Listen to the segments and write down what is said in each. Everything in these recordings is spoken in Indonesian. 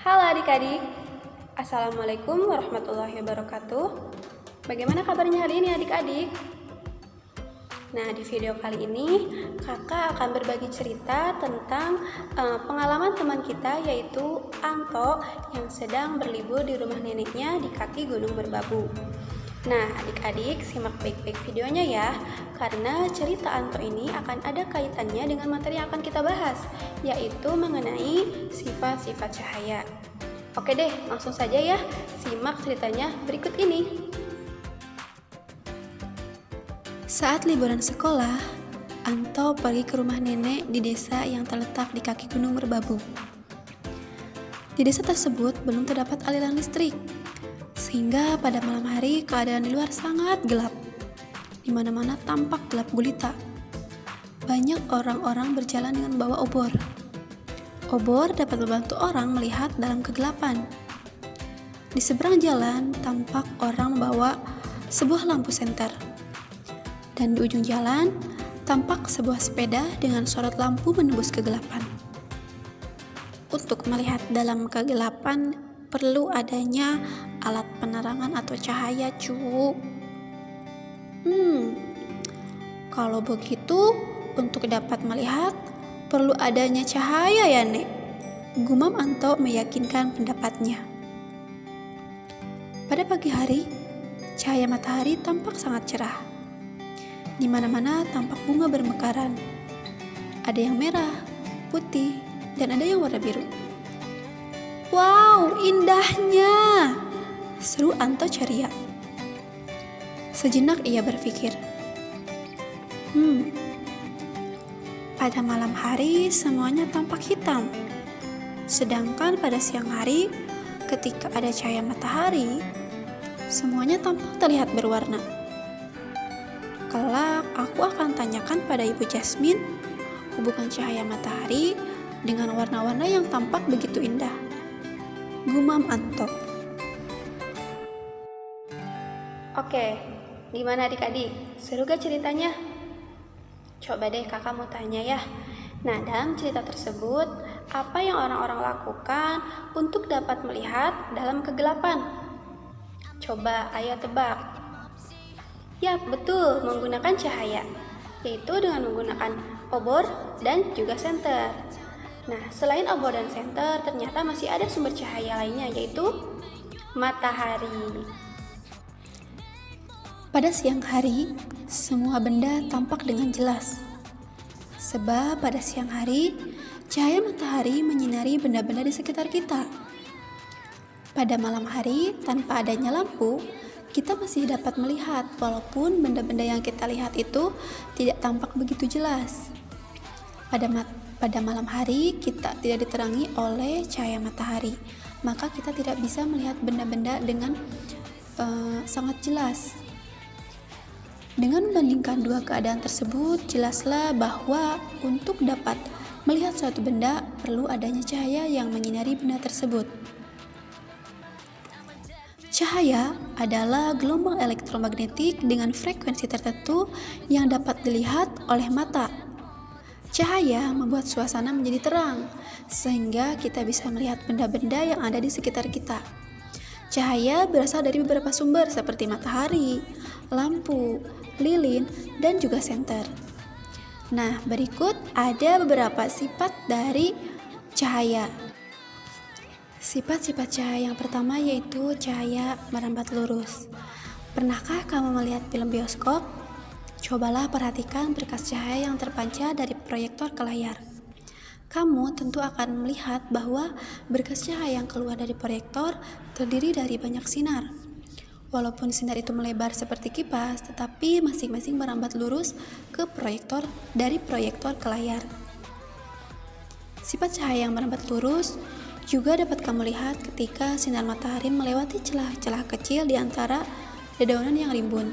Halo adik-adik, Assalamualaikum warahmatullahi wabarakatuh. Bagaimana kabarnya hari ini adik-adik? Nah, di video kali ini kakak akan berbagi cerita tentang pengalaman teman kita, yaitu Anto yang sedang berlibur di rumah neneknya di kaki Gunung Merbabu. Nah, adik-adik simak baik-baik videonya ya, karena cerita Anto ini akan ada kaitannya dengan materi yang akan kita bahas, yaitu mengenai sifat-sifat cahaya. Oke deh, langsung saja ya, simak ceritanya berikut ini. Saat liburan sekolah, Anto pergi ke rumah nenek di desa yang terletak di kaki Gunung Merbabu. Di desa tersebut belum terdapat aliran listrik, sehingga pada malam hari keadaan di luar sangat gelap. Di mana-mana tampak gelap gulita. Banyak orang-orang berjalan dengan membawa obor. Obor dapat membantu orang melihat dalam kegelapan. Di seberang jalan tampak orang membawa sebuah lampu senter. Dan di ujung jalan tampak sebuah sepeda dengan sorot lampu menembus kegelapan. Untuk melihat dalam kegelapan perlu adanya alat penerangan atau cahaya, cu. Kalau begitu, untuk dapat melihat perlu adanya cahaya ya, Nek. Gumam Anto meyakinkan pendapatnya. Pada pagi hari, cahaya matahari tampak sangat cerah. Di mana-mana tampak bunga bermekaran. Ada yang merah, putih, dan ada yang warna biru. Wow, indahnya! Seru Anto ceria. Sejenak ia berpikir, pada malam hari semuanya tampak hitam. Sedangkan pada siang hari, ketika ada cahaya matahari, semuanya tampak terlihat berwarna. Kelak aku akan tanyakan pada Ibu Jasmine hubungan cahaya matahari dengan warna-warna yang tampak begitu indah. Gumam Anto. Oke, gimana adik-adik? Seru gak ceritanya? Coba deh kakak mau tanya ya. Nah, dalam cerita tersebut, apa yang orang-orang lakukan untuk dapat melihat dalam kegelapan? Coba ayo tebak. Ya, betul, menggunakan cahaya, yaitu dengan menggunakan obor dan juga senter. Nah, selain obor dan senter, ternyata masih ada sumber cahaya lainnya, yaitu matahari. Pada siang hari, semua benda tampak dengan jelas. Sebab pada siang hari, cahaya matahari menyinari benda-benda di sekitar kita. Pada malam hari, tanpa adanya lampu, kita masih dapat melihat walaupun benda-benda yang kita lihat itu tidak tampak begitu jelas. Pada malam hari, kita tidak diterangi oleh cahaya matahari, maka kita tidak bisa melihat benda-benda dengan sangat jelas. Dengan membandingkan dua keadaan tersebut, jelaslah bahwa untuk dapat melihat suatu benda perlu adanya cahaya yang menyinari benda tersebut. Cahaya adalah gelombang elektromagnetik dengan frekuensi tertentu yang dapat dilihat oleh mata. Cahaya membuat suasana menjadi terang, sehingga kita bisa melihat benda-benda yang ada di sekitar kita. Cahaya berasal dari beberapa sumber seperti matahari, lampu, lilin, dan juga senter. Nah, berikut ada beberapa sifat dari cahaya. Sifat-sifat cahaya yang pertama yaitu cahaya merambat lurus. Pernahkah kamu melihat film bioskop? Cobalah perhatikan berkas cahaya yang terpancar dari proyektor ke layar. Kamu tentu akan melihat bahwa berkas cahaya yang keluar dari proyektor terdiri dari banyak sinar. Walaupun sinar itu melebar seperti kipas, tetapi masing-masing merambat lurus ke proyektor dari proyektor ke layar. Sifat cahaya yang merambat lurus juga dapat kamu lihat ketika sinar matahari melewati celah-celah kecil di antara dedaunan yang rimbun.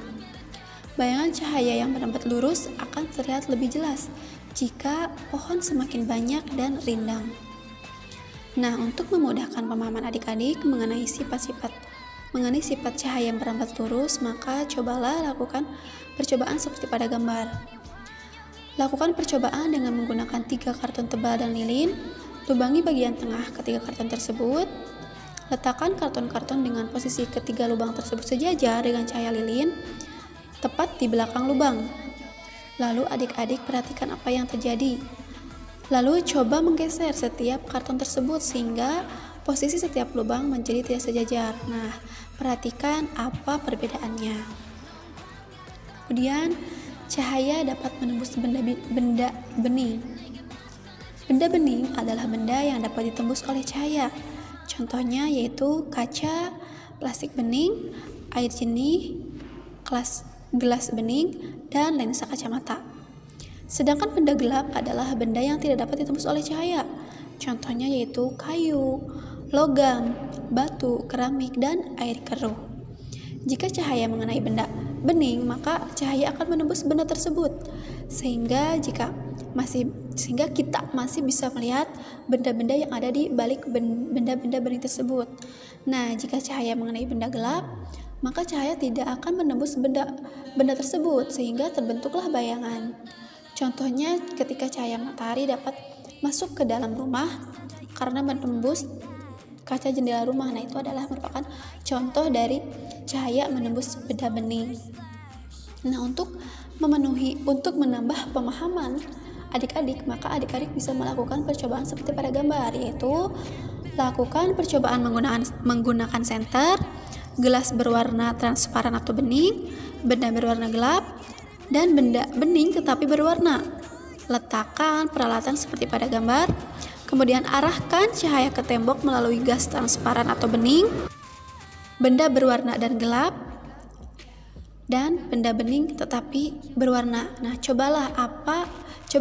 Bayangan cahaya yang merambat lurus akan terlihat lebih jelas jika pohon semakin banyak dan rindang. Nah, untuk memudahkan pemahaman adik-adik mengenai sifat cahaya yang merambat lurus, maka cobalah lakukan percobaan seperti pada gambar. Lakukan percobaan dengan menggunakan 3 karton tebal dan lilin, Lubangi bagian tengah ketiga karton tersebut. Letakkan karton-karton dengan posisi ketiga lubang tersebut sejajar dengan cahaya lilin, tepat di belakang lubang. Lalu adik-adik perhatikan apa yang terjadi. Lalu coba menggeser setiap karton tersebut sehingga posisi setiap lubang menjadi tidak sejajar. Nah, perhatikan apa perbedaannya. Kemudian, cahaya dapat menembus benda bening. Benda bening adalah benda yang dapat ditembus oleh cahaya. Contohnya yaitu kaca, plastik bening, air jernih, gelas bening, dan lensa kacamata. Sedangkan benda gelap adalah benda yang tidak dapat ditembus oleh cahaya. Contohnya yaitu kayu, logam, batu, keramik, dan air keruh. Jika cahaya mengenai benda bening, maka cahaya akan menembus benda tersebut. Sehingga kita masih bisa melihat benda-benda yang ada di balik benda-benda bening tersebut. Nah, jika cahaya mengenai benda gelap, maka cahaya tidak akan menembus benda tersebut sehingga terbentuklah bayangan. Contohnya ketika cahaya matahari dapat masuk ke dalam rumah karena menembus kaca jendela rumah. Nah, itu adalah merupakan contoh dari cahaya menembus benda bening. Nah, untuk menambah pemahaman adik-adik, maka adik-adik bisa melakukan percobaan seperti pada gambar, yaitu lakukan percobaan menggunakan senter, gelas berwarna transparan atau bening, benda berwarna gelap, dan benda bening tetapi berwarna. Letakkan peralatan seperti pada gambar, kemudian arahkan cahaya ke tembok melalui gas transparan atau bening, benda berwarna dan gelap, dan benda bening tetapi berwarna. Nah, coba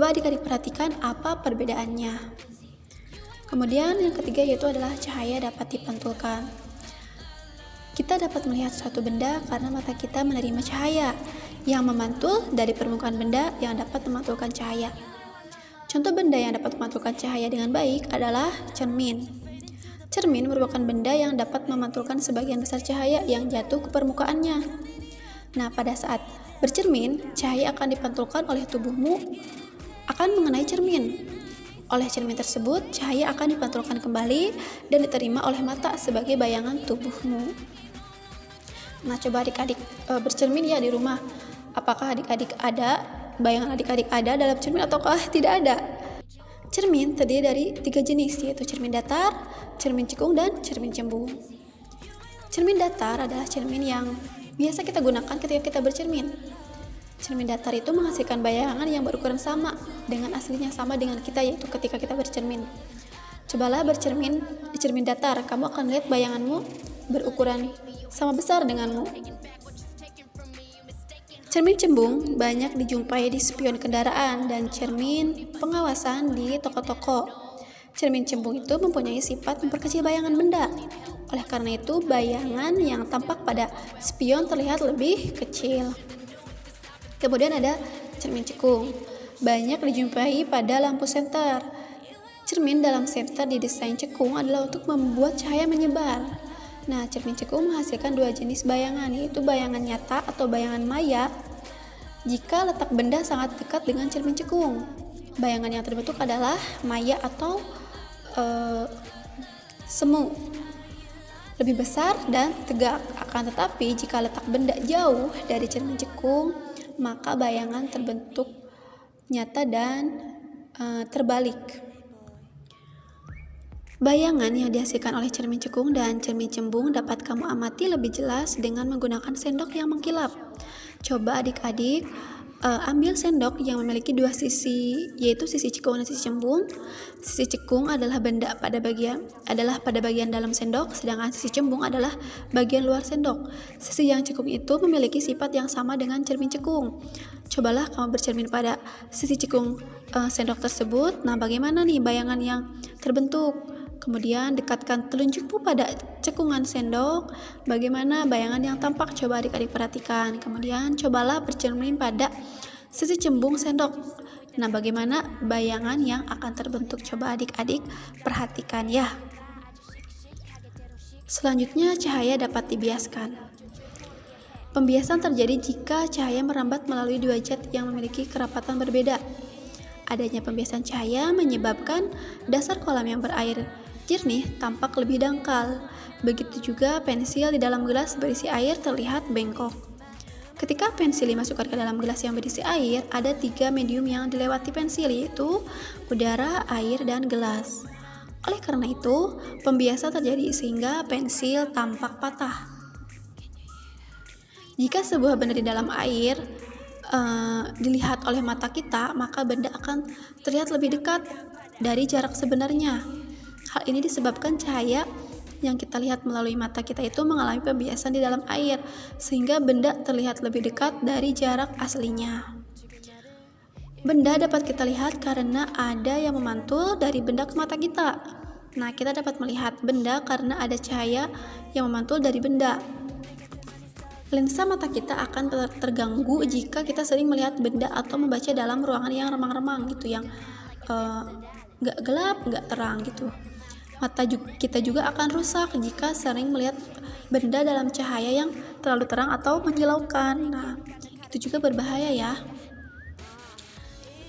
adik-adik perhatikan apa perbedaannya. Kemudian yang ketiga yaitu adalah cahaya dapat dipantulkan. Kita dapat melihat suatu benda karena mata kita menerima cahaya yang memantul dari permukaan benda yang dapat memantulkan cahaya. Contoh benda yang dapat memantulkan cahaya dengan baik adalah cermin. Cermin merupakan benda yang dapat memantulkan sebagian besar cahaya yang jatuh ke permukaannya. Nah, pada saat bercermin, cahaya akan dipantulkan oleh tubuhmu akan mengenai cermin. Oleh cermin tersebut, cahaya akan dipantulkan kembali dan diterima oleh mata sebagai bayangan tubuhmu. Nah, coba adik-adik bercermin ya di rumah. Apakah bayangan adik-adik ada dalam cermin ataukah tidak ada? Cermin terdiri dari 3 jenis, yaitu cermin datar, cermin cekung, dan cermin cembung. Cermin datar adalah cermin yang biasa kita gunakan ketika kita bercermin. Cermin datar itu menghasilkan bayangan yang berukuran sama dengan aslinya sama dengan kita, yaitu ketika kita bercermin. Cobalah bercermin di cermin datar, kamu akan melihat bayanganmu berukuran sama besar denganmu. Cermin cembung banyak dijumpai di spion kendaraan dan cermin pengawasan di toko-toko. Cermin cembung itu mempunyai sifat memperkecil bayangan benda. Oleh karena itu, bayangan yang tampak pada spion terlihat lebih kecil. Kemudian ada cermin cekung. Banyak dijumpai pada lampu senter. Cermin dalam senter didesain cekung adalah untuk membuat cahaya menyebar. Nah, cermin cekung menghasilkan 2 jenis bayangan, yaitu bayangan nyata atau bayangan maya. Jika letak benda sangat dekat dengan cermin cekung, bayangan yang terbentuk adalah maya atau semu, lebih besar dan tegak. Akan tetapi, jika letak benda jauh dari cermin cekung, maka bayangan terbentuk nyata dan terbalik. Bayangan yang dihasilkan oleh cermin cekung dan cermin cembung dapat kamu amati lebih jelas dengan menggunakan sendok yang mengkilap. Coba adik-adik ambil sendok yang memiliki 2 sisi, yaitu sisi cekung dan sisi cembung. Sisi cekung adalah pada bagian dalam sendok, sedangkan sisi cembung adalah bagian luar sendok. Sisi yang cekung itu memiliki sifat yang sama dengan cermin cekung. Cobalah kamu bercermin pada sisi cekung sendok tersebut. Nah, bagaimana nih bayangan yang terbentuk? Kemudian dekatkan telunjukmu pada cekungan sendok. Bagaimana bayangan yang tampak? Coba adik-adik perhatikan. Kemudian cobalah bercermin pada sisi cembung sendok. Nah, bagaimana bayangan yang akan terbentuk? Coba adik-adik perhatikan ya. Selanjutnya, cahaya dapat dibiaskan. Pembiasan terjadi jika cahaya merambat melalui 2 zat yang memiliki kerapatan berbeda. Adanya pembiasan cahaya menyebabkan dasar kolam yang berair jernih tampak lebih dangkal. Begitu juga pensil di dalam gelas berisi air terlihat bengkok. Ketika pensil dimasukkan ke dalam gelas yang berisi air, ada 3 medium yang dilewati pensil, yaitu udara, air, dan gelas. Oleh karena itu, pembiasan terjadi sehingga pensil tampak patah. Jika sebuah benda di dalam air dilihat oleh mata kita, maka benda akan terlihat lebih dekat dari jarak sebenarnya. Hal ini disebabkan cahaya yang kita lihat melalui mata kita itu mengalami pembiasan di dalam air, sehingga benda terlihat lebih dekat dari jarak aslinya. Benda dapat kita lihat karena ada yang memantul dari benda ke mata kita. Nah, kita dapat melihat benda karena ada cahaya yang memantul dari benda. Lensa mata kita akan terganggu jika kita sering melihat benda atau membaca dalam ruangan yang remang-remang gitu, yang nggak gelap, nggak terang gitu. Mata kita juga akan rusak jika sering melihat benda dalam cahaya yang terlalu terang atau menyilaukan. Nah, itu juga berbahaya ya.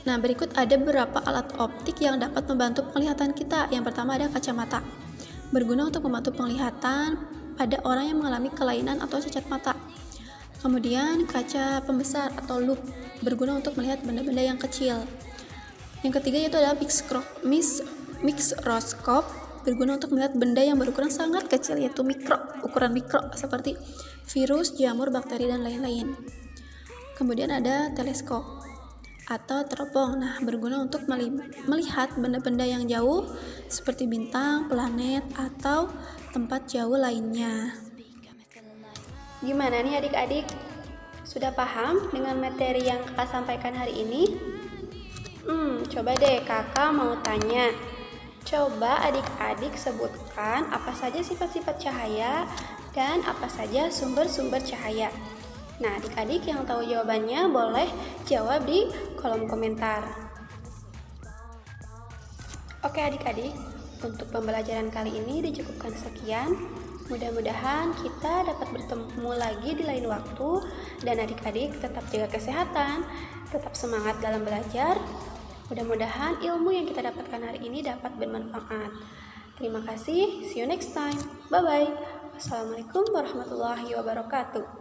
Nah, berikut ada beberapa alat optik yang dapat membantu penglihatan kita. Yang pertama ada kacamata. Berguna untuk membantu penglihatan pada orang yang mengalami kelainan atau cacat mata. Kemudian kaca pembesar atau loop, berguna untuk melihat benda-benda yang kecil. Yang ketiga yaitu adalah mikroskop, berguna untuk melihat benda yang berukuran sangat kecil, yaitu ukuran mikro seperti virus, jamur, bakteri, dan lain-lain. Kemudian ada teleskop atau teropong. Nah, berguna untuk melihat benda-benda yang jauh seperti bintang, planet, atau tempat jauh lainnya. Gimana nih adik-adik? Sudah paham dengan materi yang kakak sampaikan hari ini? Coba deh kakak mau tanya. Coba adik-adik sebutkan apa saja sifat-sifat cahaya dan apa saja sumber-sumber cahaya. Nah, adik-adik yang tahu jawabannya boleh jawab di kolom komentar. Oke adik-adik, untuk pembelajaran kali ini dicukupkan sekian. Mudah-mudahan kita dapat bertemu lagi di lain waktu, dan adik-adik tetap jaga kesehatan, tetap semangat dalam belajar. Mudah-mudahan ilmu yang kita dapatkan hari ini dapat bermanfaat. Terima kasih, see you next time. Bye-bye. Wassalamualaikum warahmatullahi wabarakatuh.